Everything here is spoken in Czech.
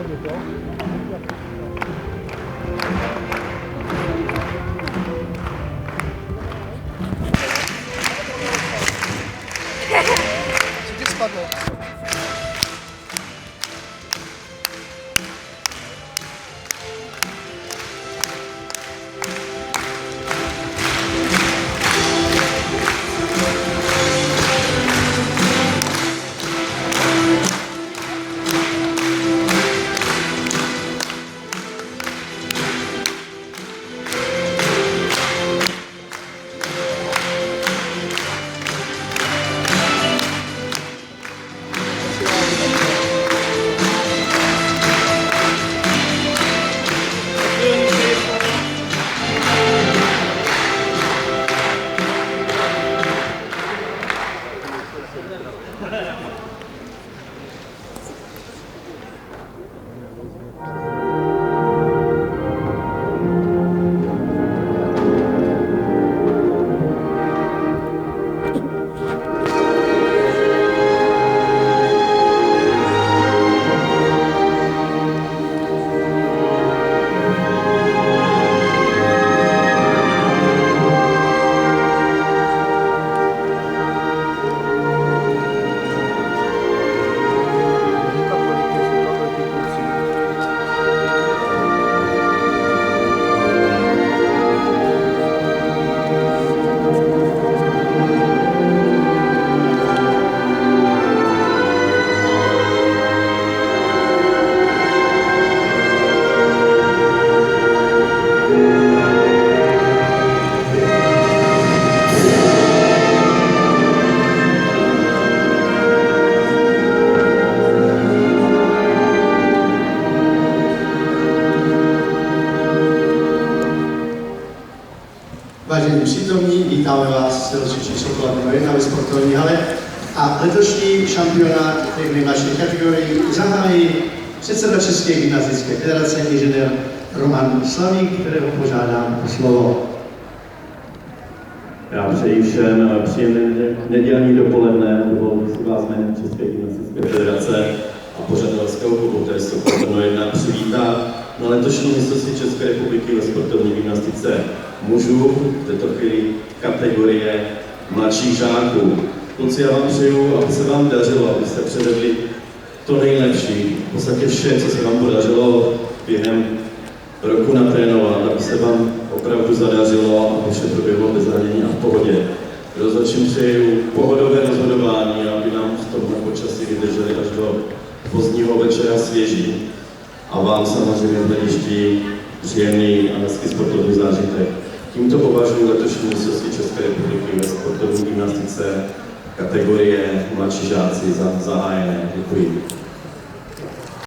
Co ti spadlo? Vážení přítomní, vítáme vás z tělocvičny číslo 1 ve sportovní hale a letošní šampionát těch nejmladších kategorií zahájí předseda České gymnastické federace inženýr Roman Slavík, kterého požádám o slovo. Já přeji všem příjemné nedělní dopoledne, dovoluji si vás jménem České gymnastické federace a pořadatelského klubu TS Brno 1 přivítat na letošní mistrovství České republiky ve sportovní gymnastice mužů, v této chvíli kategorie mladších žáků. Kluci, já vám přeju, aby se vám dařilo, abyste předvedli to nejlepší, v podstatě vše, co se vám podařilo během roku natrénovat, aby se vám opravdu zadařilo, aby vše proběhlo bez zranění a v pohodě. Rozhodčím přeju pohodové rozhodování, aby nám v tomhle počasí vydrželi až do pozdního večera svěží. A vám samozřejmě v hledišti příjemný a hezký sportovní zážitek. Tímto považuji letošní mistrovství České republiky ve sportovní gymnastice kategorie mladší žáci za zahájené. Děkuji.